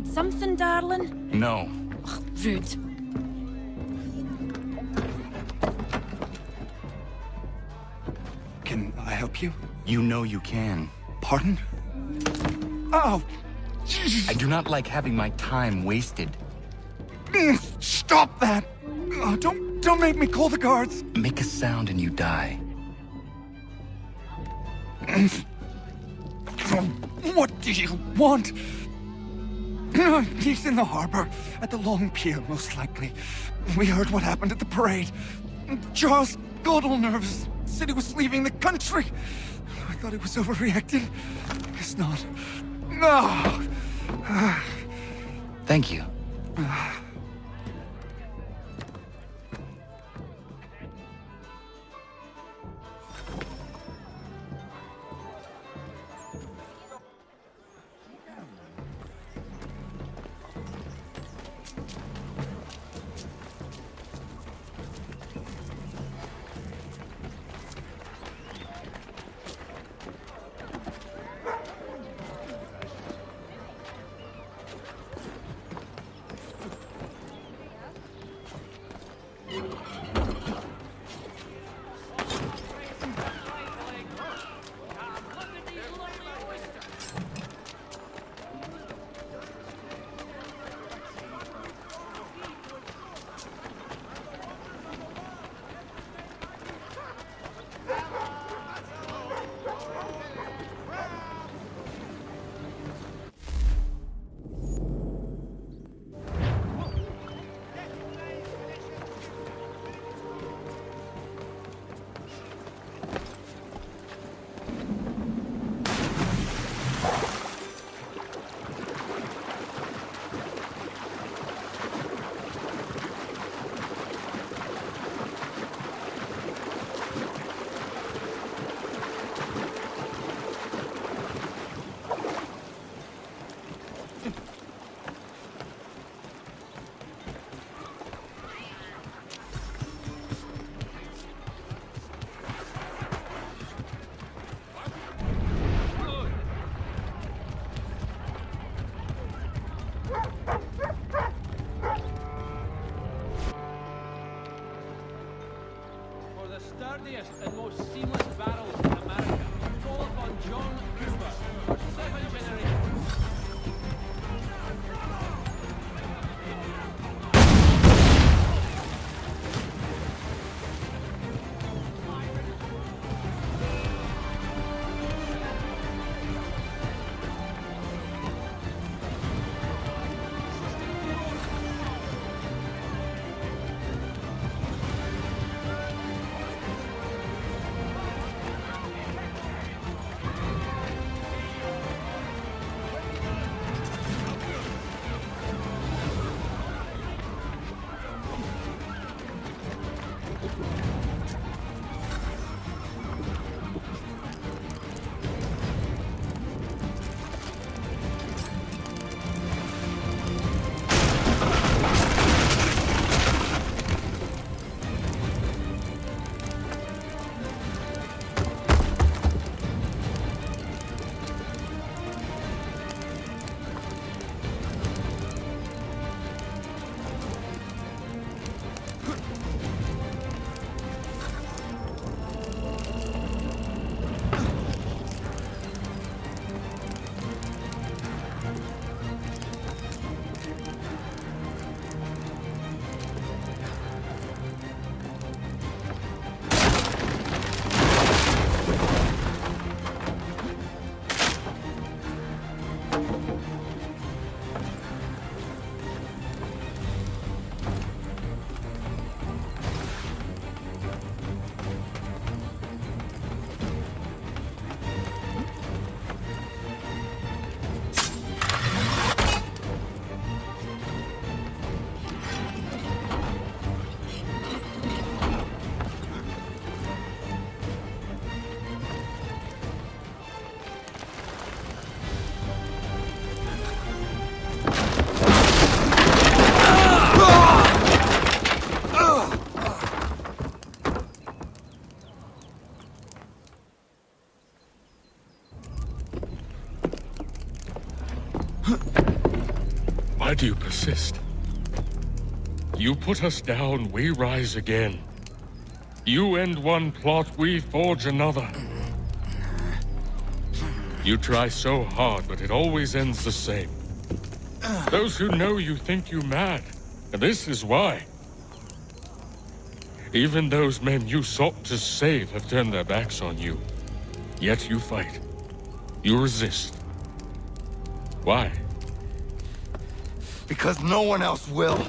Need something, darling? No. Ugh, rude. Can I help you? You know you can. Pardon? Oh! I do not like having my time wasted. Stop that! Oh, don't make me call the guards! Make a sound and you die. What do you want? He's in the harbor, at the Long Pier, most likely. We heard what happened at the parade. Charles got all nervous, said he was leaving the country. I thought he was overreacting. Guess not. No! Thank you. Sturdiest and most seamless barrels in America. Call upon John Cooper for 7 generations. do you persist? You put us down, we rise again. You end one plot, we forge another. You try so hard, but it always ends the same. Those who know you think you mad, and this is why. Even those men you sought to save have turned their backs on you. Yet you fight. You resist. Why? Because no one else will.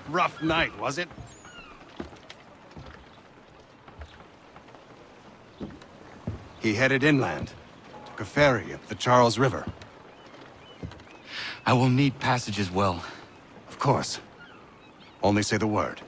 Rough night, was it? He headed inland, took a ferry up the Charles River. I will need passage as well. Of course. Only say the word.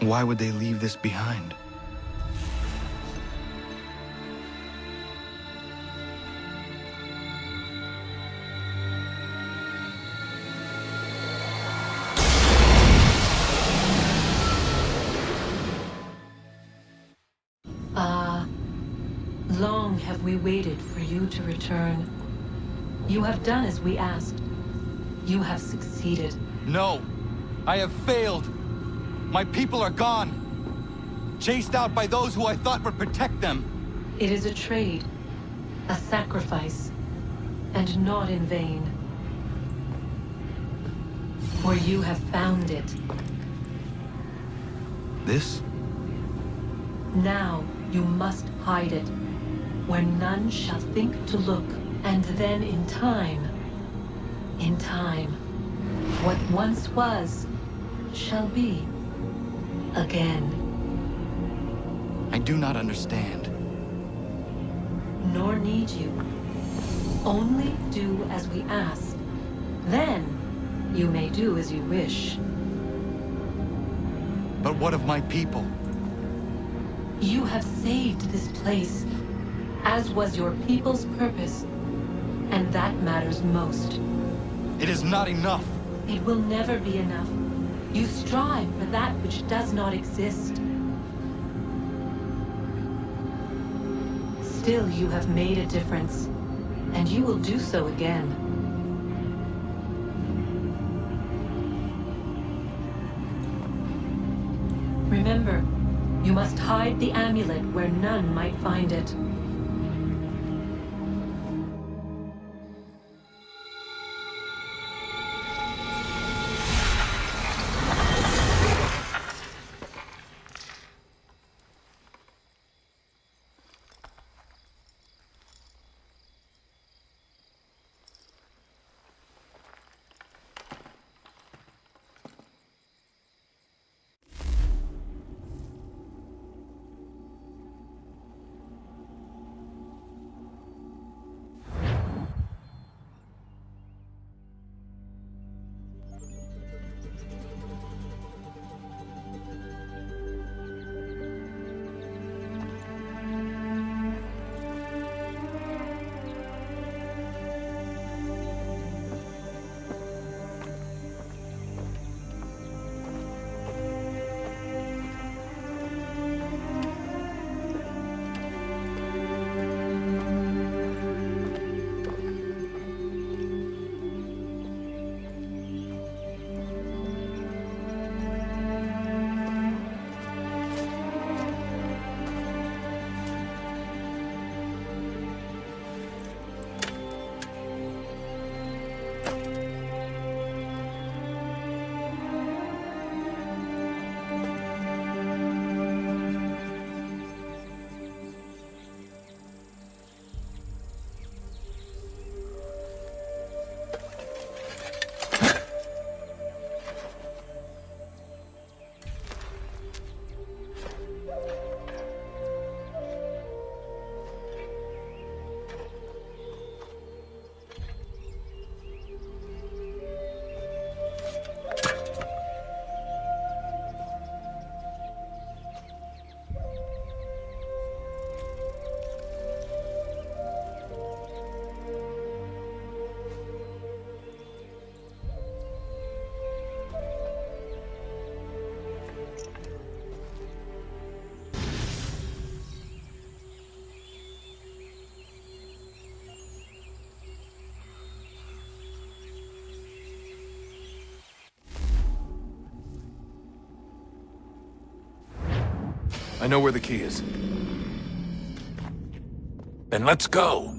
Why would they leave this behind? Long have we waited for you to return. You have done as we asked. You have succeeded. No! I have failed! My people are gone! Chased out by those who I thought would protect them! It is a trade, a sacrifice, and not in vain. For you have found it. This? Now you must hide it, where none shall think to look, and then in time, what once was, shall be again. I do not understand. Nor need you. Only do as we ask. Then you may do as you wish. But what of my people? You have saved this place, as was your people's purpose, and that matters most. It is not enough! It will never be enough. You strive for that which does not exist. Still, you have made a difference, and you will do so again. Remember, you must hide the amulet where none might find it. I know where the key is. Then let's go!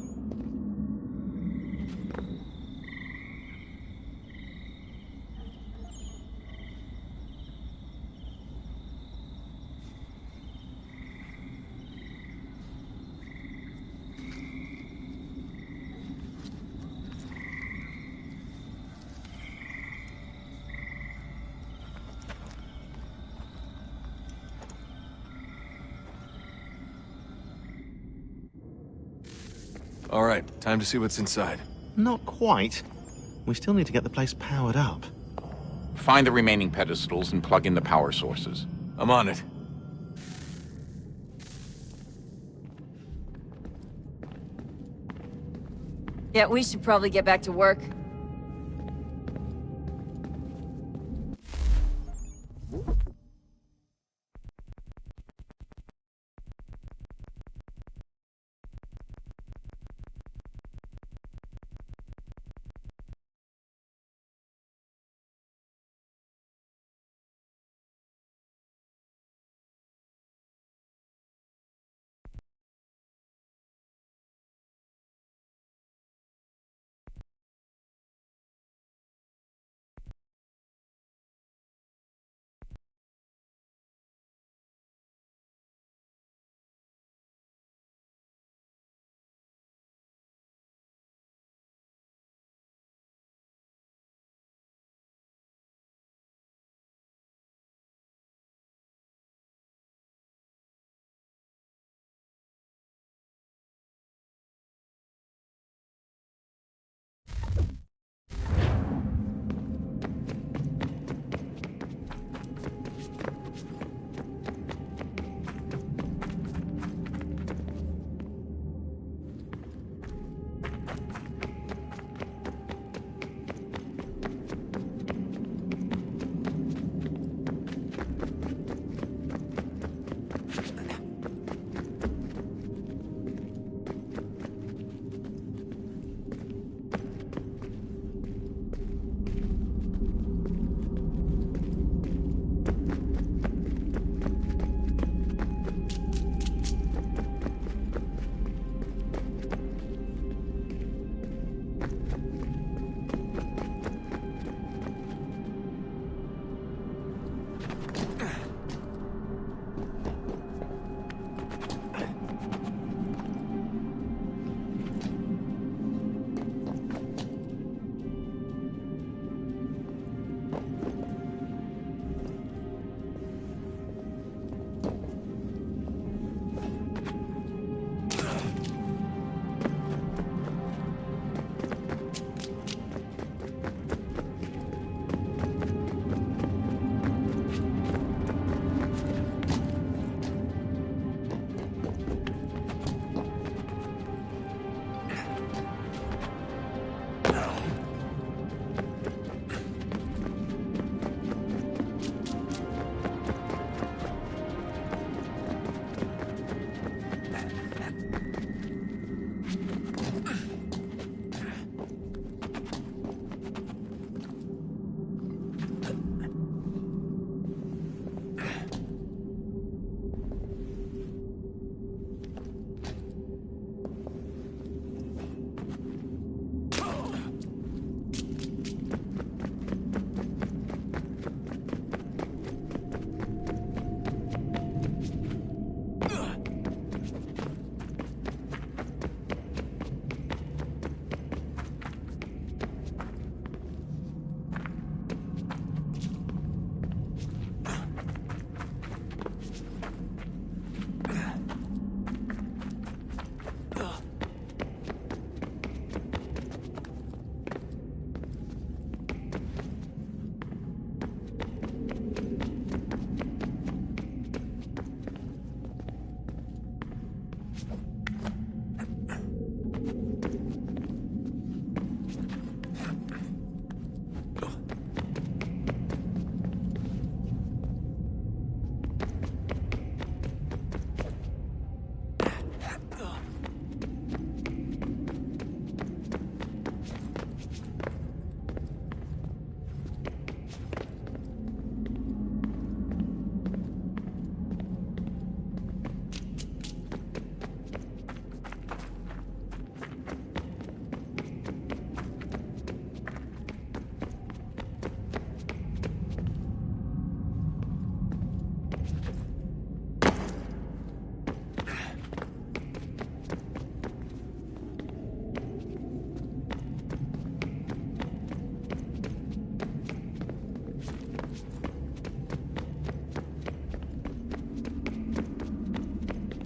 All right, time to see what's inside. Not quite. We still need to get the place powered up. Find the remaining pedestals and plug in the power sources. I'm on it. Yeah, we should probably get back to work.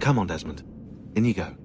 Come on, Desmond. In you go.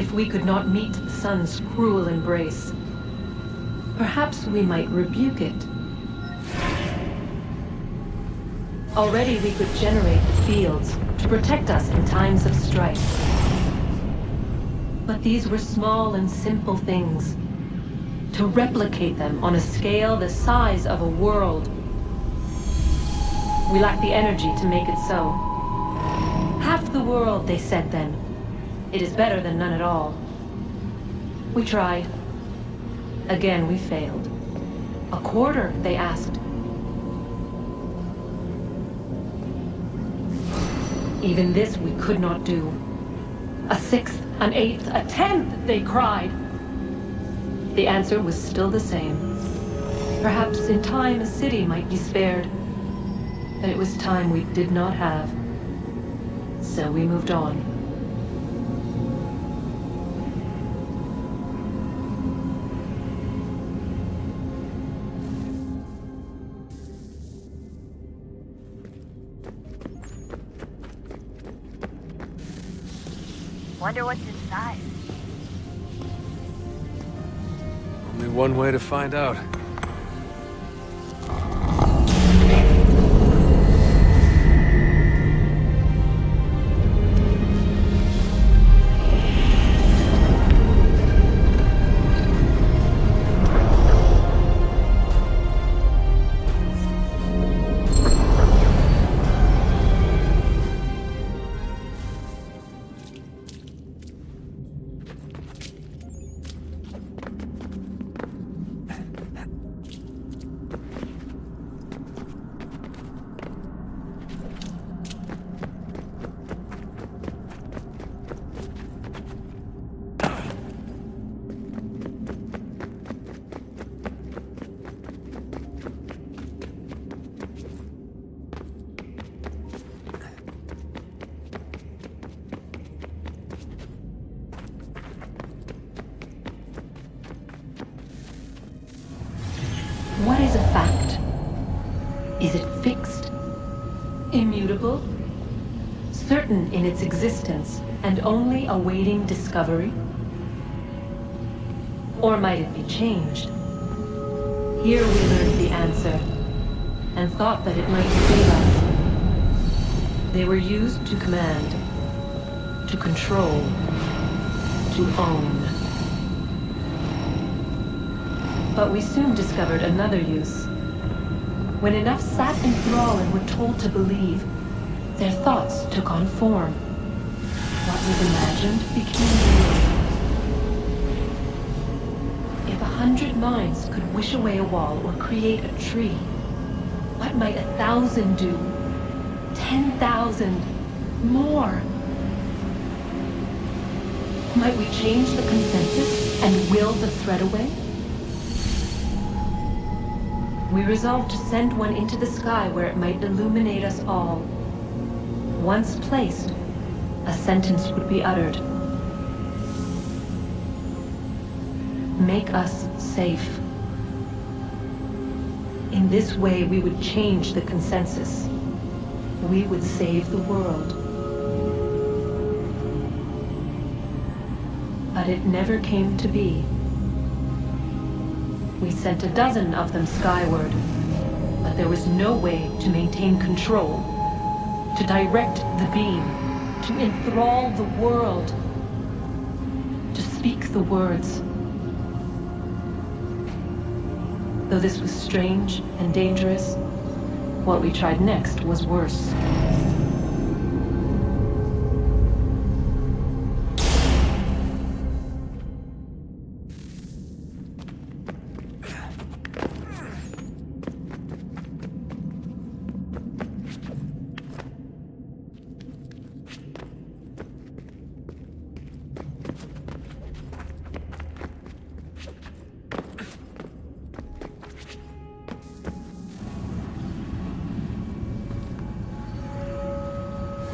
if we could not meet the sun's cruel embrace, perhaps we might rebuke it. Already we could generate the fields to protect us in times of strife. But these were small and simple things. To replicate them on a scale the size of a world, we lack the energy to make it so. Half the world, they said then. It is better than none at all. We tried. Again, we failed. A quarter, they asked. Even this we could not do. A sixth, an eighth, a tenth, they cried. The answer was still the same. Perhaps in time a city might be spared. But it was time we did not have. So we moved on. Wonder what's inside. Only one way to find out. What is a fact? Is it fixed? Immutable? Certain in its existence and only awaiting discovery? Or might it be changed? Here we learned the answer, and thought that it might save us. They were used to command, to control, to own. But we soon discovered another use. When enough sat in thrall and were told to believe, their thoughts took on form. What was imagined became real. If 100 minds could wish away a wall or create a tree, what might 1,000 do? 10,000? More? Might we change the consensus and will the thread away? We resolved to send one into the sky where it might illuminate us all. Once placed, a sentence would be uttered. Make us safe. In this way, we would change the consensus. We would save the world. But it never came to be. We sent a dozen of them skyward, but there was no way to maintain control, to direct the beam, to enthrall the world, to speak the words. Though this was strange and dangerous, what we tried next was worse.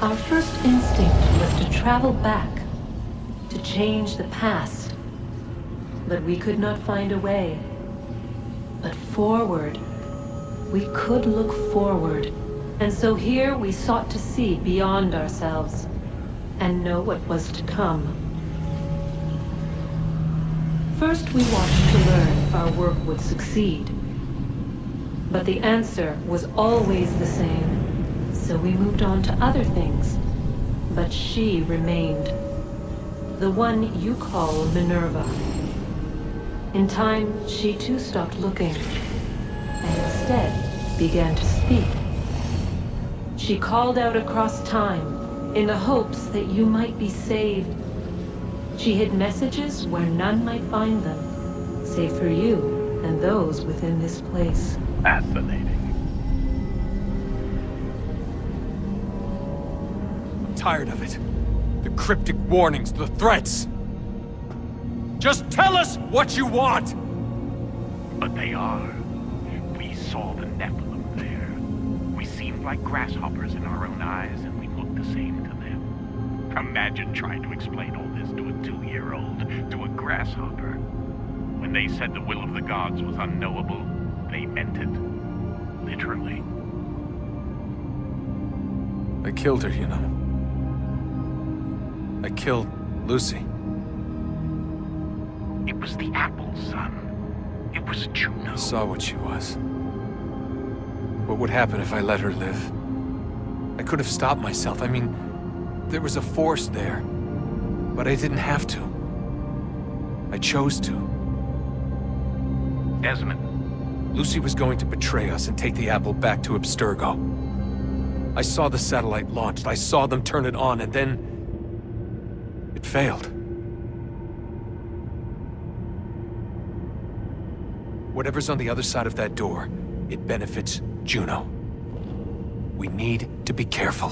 Our first instinct was to travel back, to change the past. But we could not find a way. But forward, we could look forward. And so here we sought to see beyond ourselves and know what was to come. First, we watched to learn if our work would succeed. But the answer was always the same, so we moved on to other things. But she remained. The one you call Minerva. In time, she too stopped looking, and instead began to speak. She called out across time, in the hopes that you might be saved. She hid messages where none might find them, save for you and those within this place. Fascinating. I'm tired of it. The cryptic warnings, the threats. Just tell us what you want! But they are. We saw the Nephilim there. We seemed like grasshoppers in our own eyes, and we looked the same to them. Imagine trying to explain all this to a 2-year-old, to a grasshopper. When they said the will of the gods was unknowable, they meant it. Literally. I killed her, you know. I killed Lucy. It was the apple, son. It was Juno. I saw what she was. What would happen if I let her live? I could have stopped myself. I mean, there was a force there. But I didn't have to. I chose to. Desmond. Lucy was going to betray us and take the apple back to Abstergo. I saw the satellite launched. I saw them turn it on, and then... it failed. Whatever's on the other side of that door, it benefits Juno. We need to be careful.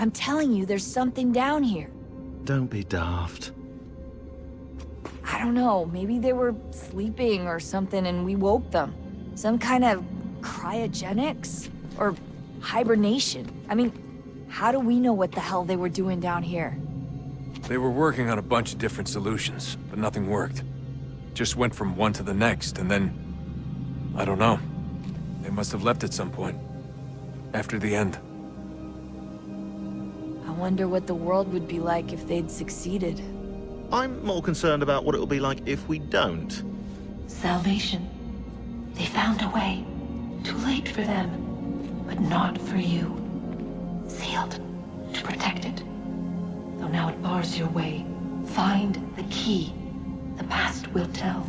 I'm telling you, there's something down here. Don't be daft. I don't know, maybe they were sleeping or something and we woke them. Some kind of cryogenics? Or hibernation. I mean, how do we know what the hell they were doing down here? They were working on a bunch of different solutions, but nothing worked. Just went from one to the next, and then... I don't know. They must have left at some point. After the end. I wonder what the world would be like if they'd succeeded. I'm more concerned about what it'll be like if we don't. Salvation. They found a way. Too late for them, but not for you. Sealed to protect it. Though now it bars your way. Find the key. The past will tell.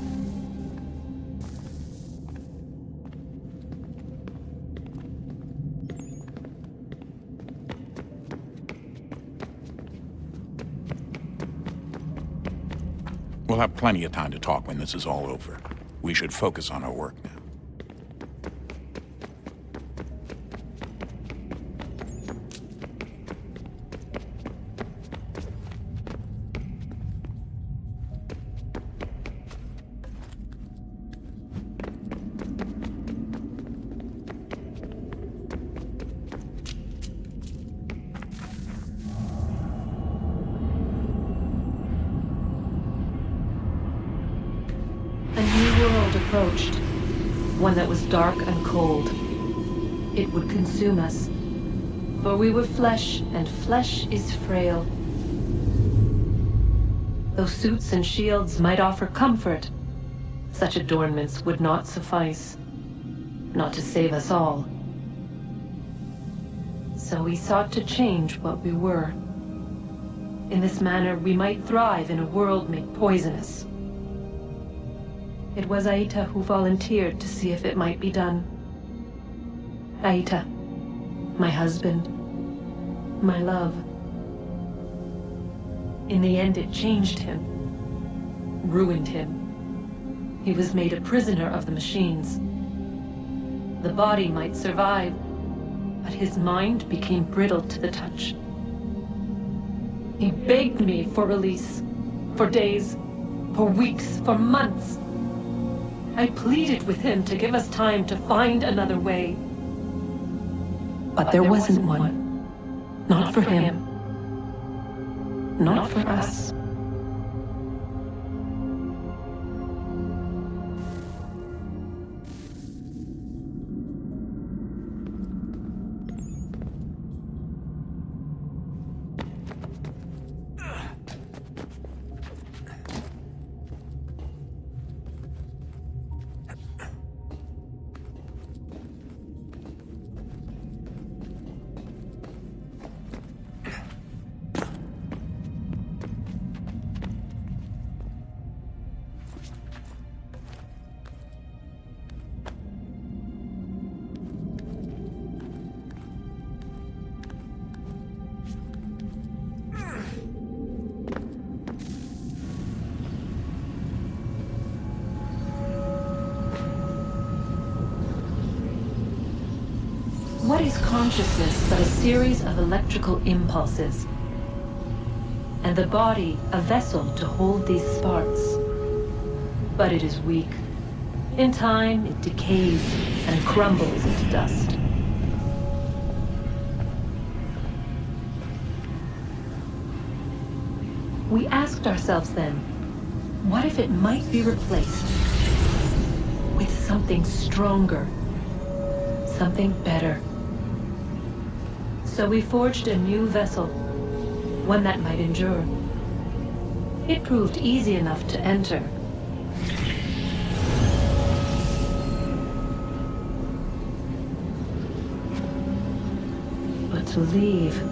We'll have plenty of time to talk when this is all over. We should focus on our work now. Approached. One that was dark and cold. It would consume us. For we were flesh, and flesh is frail. Though suits and shields might offer comfort, such adornments would not suffice. Not to save us all. So we sought to change what we were. In this manner, we might thrive in a world made poisonous. It was Aita who volunteered to see if it might be done. Aita, my husband, my love. In the end, it changed him, ruined him. He was made a prisoner of the machines. The body might survive, but his mind became brittle to the touch. He begged me for release, for days, for weeks, for months. I pleaded with him to give us time to find another way. But there wasn't one. Not for him. Not for us. What is consciousness but a series of electrical impulses? And the body a vessel to hold these sparks. But it is weak. In time, it decays and crumbles into dust. We asked ourselves then, what if it might be replaced with something stronger, something better? So we forged a new vessel, one that might endure. It proved easy enough to enter. But to leave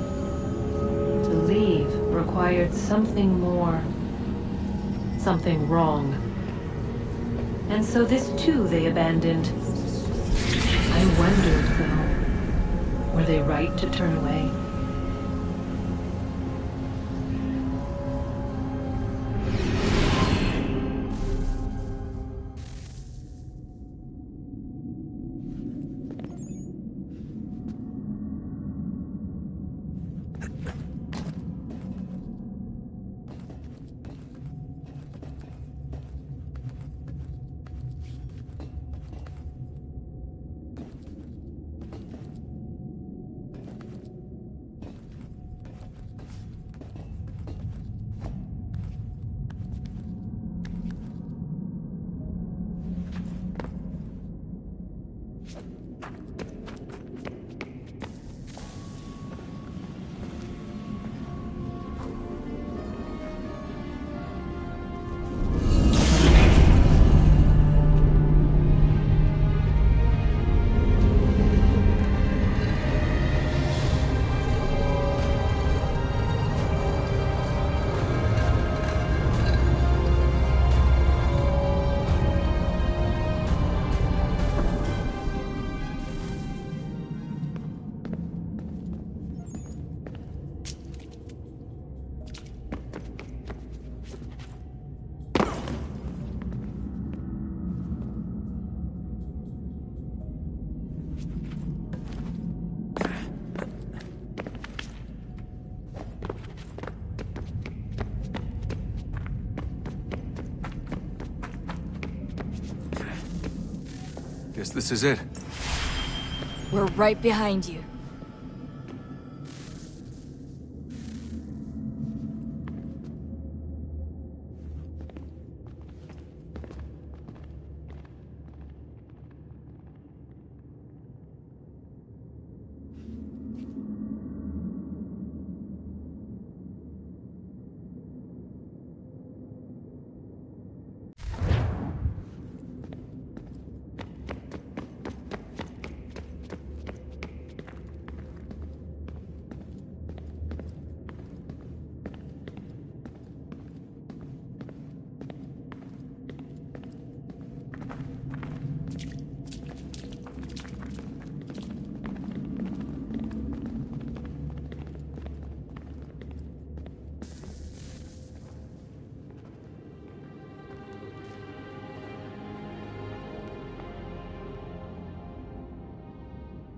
required something more, something wrong. And so this too they abandoned. I wondered, though, were they right to turn away? Guess this is it. We're right behind you.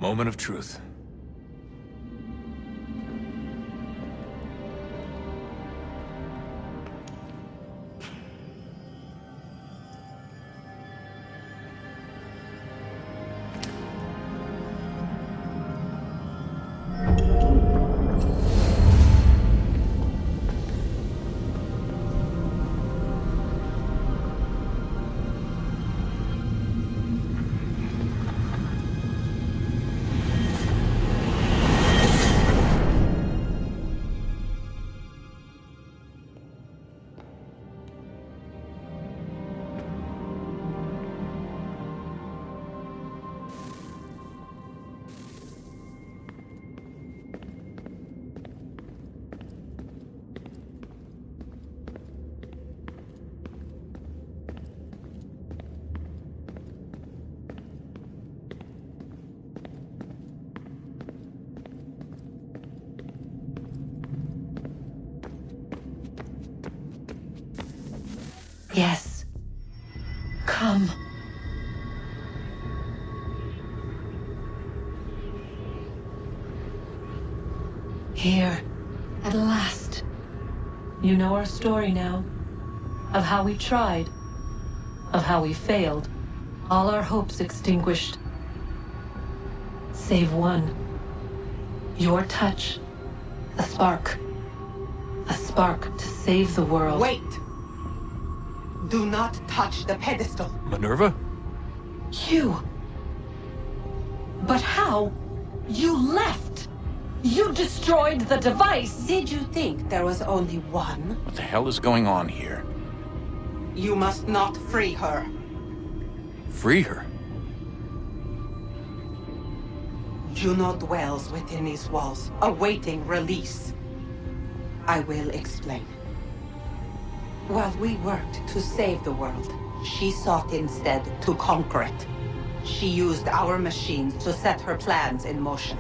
Moment of truth. Yes. Come. Here, at last. You know our story now. Of how we tried. Of how we failed. All our hopes extinguished. Save one. Your touch. A spark. A spark to save the world. Wait! Do not touch the pedestal. Minerva? You. But how? You left! You destroyed the device! Did you think there was only one? What the hell is going on here? You must not free her. Free her? Juno dwells within these walls, awaiting release. I will explain. While we worked to save the world, she sought instead to conquer it. She used our machines to set her plans in motion.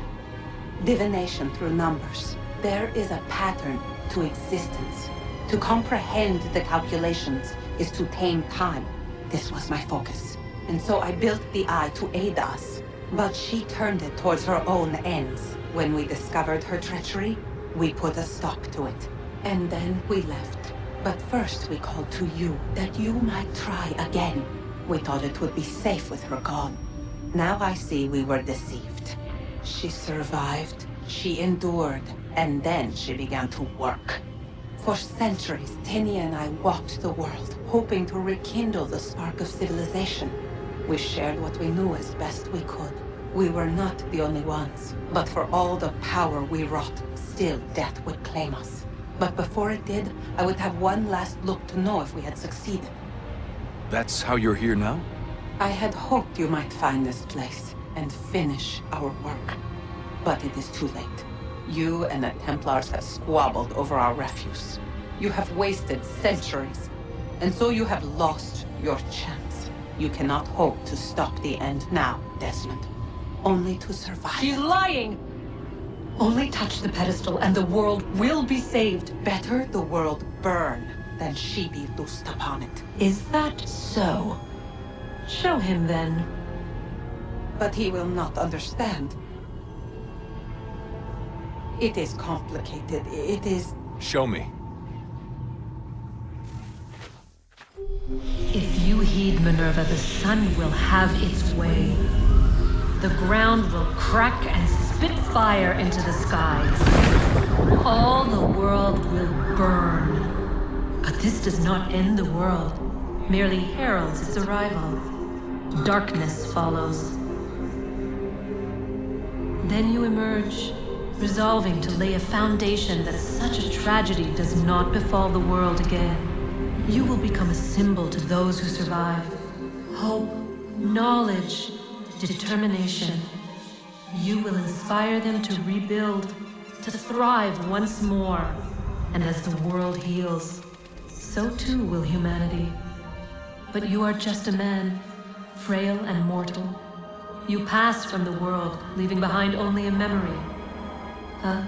Divination through numbers. There is a pattern to existence. To comprehend the calculations is to tame time. This was my focus. And so I built the Eye to aid us. But she turned it towards her own ends. When we discovered her treachery, We put a stop to it, and then we left. But first we called to you, that you might try again. We thought it would be safe with her gone. Now I see we were deceived. She survived, she endured, and then she began to work. For centuries, Tinia and I walked the world, hoping to rekindle the spark of civilization. We shared what we knew as best we could. We were not the only ones, but for all the power we wrought, still death would claim us. But before it did, I would have one last look to know if we had succeeded. That's how you're here now? I had hoped you might find this place and finish our work. But it is too late. You and the Templars have squabbled over our refuse. You have wasted centuries, and so you have lost your chance. You cannot hope to stop the end now, Desmond. Only to survive. She's lying! Only touch the pedestal and the world will be saved. Better the world burn than she be loosed upon it. Is that so? Show him then. But he will not understand. It is complicated. It is... Show me. If you heed Minerva, the sun will have its way. The ground will crack and spit fire into the skies. All the world will burn. But this does not end the world, merely heralds its arrival. Darkness follows. Then you emerge, resolving to lay a foundation that such a tragedy does not befall the world again. You will become a symbol to those who survive. Hope, knowledge, determination. You will inspire them to rebuild, to thrive once more. And as the world heals, so too will humanity. But you are just a man, frail and mortal. You pass from the world, leaving behind only a memory. A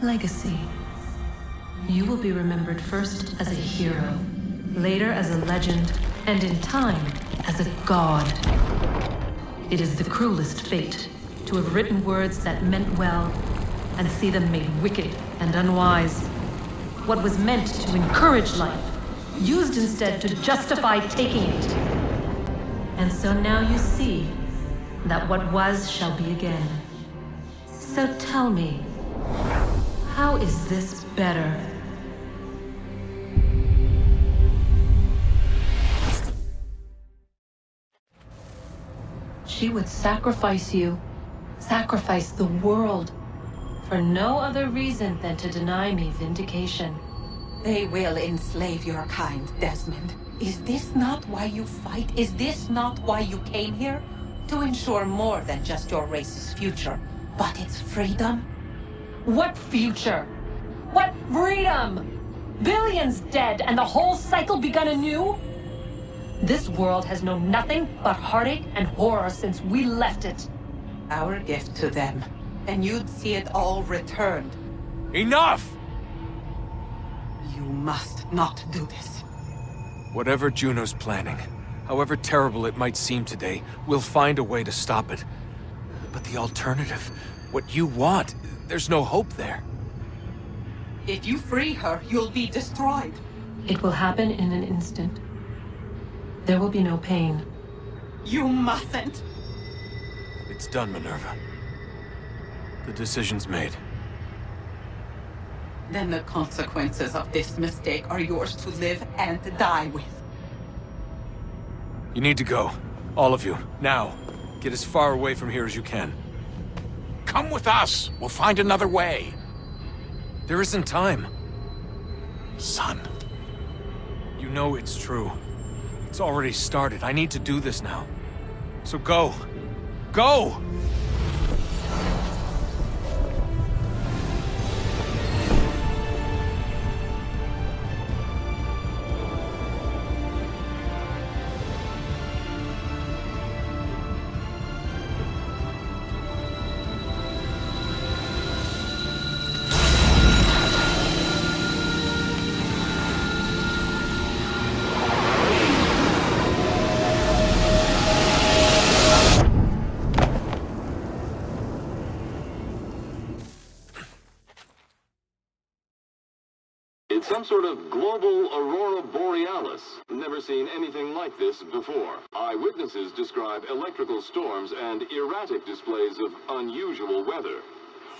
legacy. You will be remembered first as a hero, later as a legend, and in time, as a god. It is the cruelest fate to have written words that meant well, and see them made wicked and unwise. What was meant to encourage life, used instead to justify taking it. And so now you see that what was shall be again. So tell me, how is this better? She would sacrifice you, sacrifice the world, for no other reason than to deny me vindication. They will enslave your kind, Desmond. Is this not why you fight? Is this not why you came here? To ensure more than just your race's future, but its freedom? What future? What freedom? Billions dead and the whole cycle begun anew? This world has known nothing but heartache and horror since we left it. Our gift to them, and you'd see it all returned. Enough! You must not do this. Whatever Juno's planning, however terrible it might seem today, we'll find a way to stop it. But the alternative, what you want, there's no hope there. If you free her, you'll be destroyed. It will happen in an instant. There will be no pain. You mustn't. It's done, Minerva. The decision's made. Then the consequences of this mistake are yours to live and die with. You need to go. All of you. Now. Get as far away from here as you can. Come with us. We'll find another way. There isn't time. Son. You know it's true. It's already started. I need to do this now. So go. Go! It's some sort of global aurora borealis. Never seen anything like this before. Eyewitnesses describe electrical storms and erratic displays of unusual weather.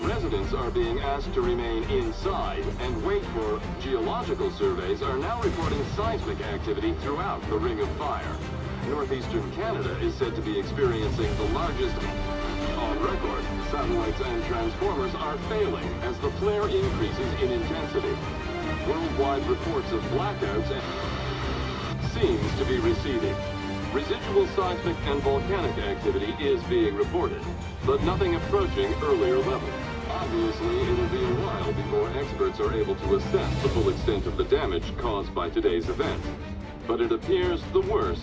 Residents are being asked to remain inside and wait for geological surveys are now reporting seismic activity throughout the Ring of Fire. Northeastern Canada is said to be experiencing the largest on record. Satellites and transformers are failing as the flare increases in intensity. Worldwide reports of blackouts seems to be receding. Residual seismic and volcanic activity is being reported, but nothing approaching earlier levels. Obviously, it'll be a while before experts are able to assess the full extent of the damage caused by today's event. But it appears the worst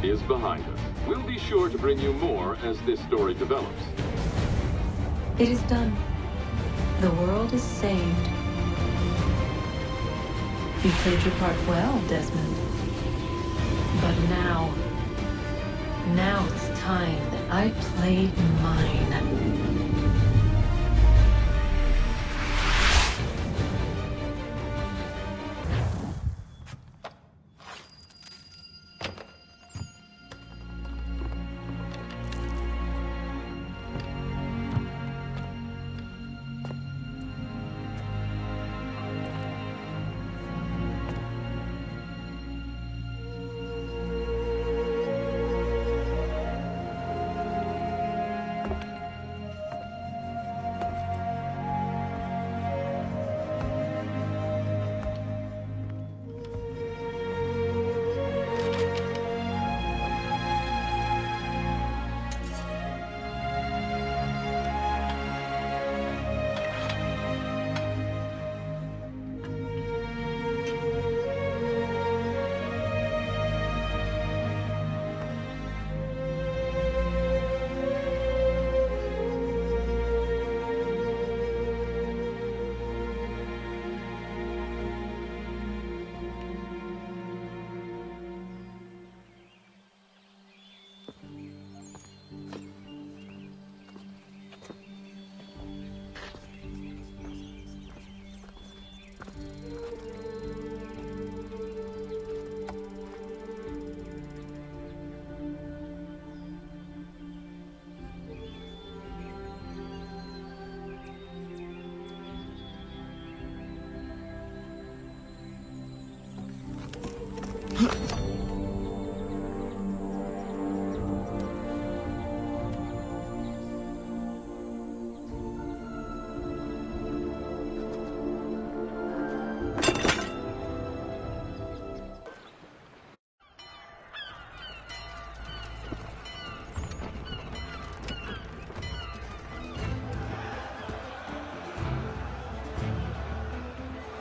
is behind us. We'll be sure to bring you more as this story develops. It is done. The world is saved. You played your part well, Desmond. But now it's time that I played mine.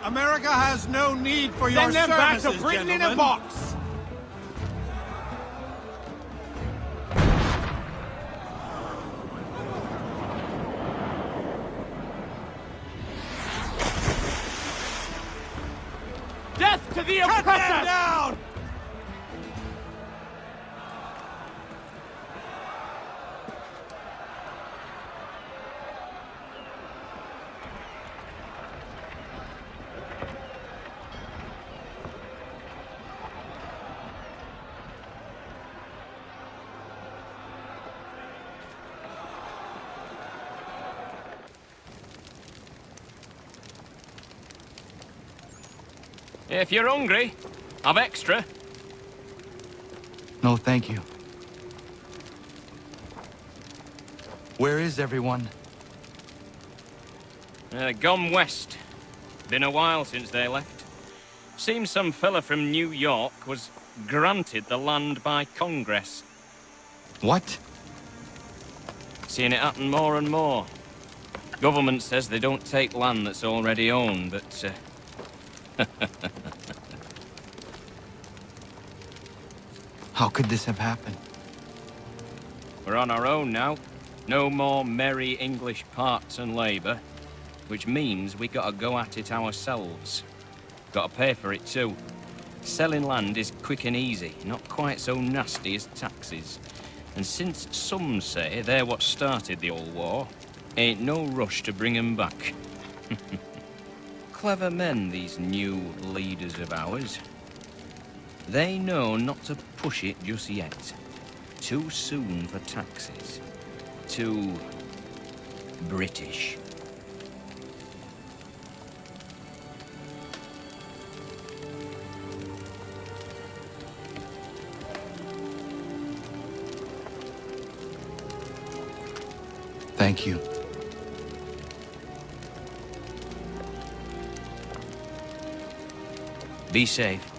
America has no need for your services, Send them back to Britain gentlemen. in a box! Death to the Cut oppressor! them down! If you're hungry, have extra. No, thank you. Where is everyone? Gone west. Been a while since they left. Seems some fella from New York was granted the land by Congress. What? Seeing it happen more and more. Government says they don't take land that's already owned, but How could this have happened? we're on our own now. No more merry English parts and labour, which means we gotta go at it ourselves. Gotta pay for it too. Selling land is quick and easy, not quite so nasty as taxes. And since some say they're what started the old war, ain't no rush to bring 'em back. clever men, these new leaders of ours. They know not to push it just yet. Too soon for taxes. Too British. Thank you. Be safe.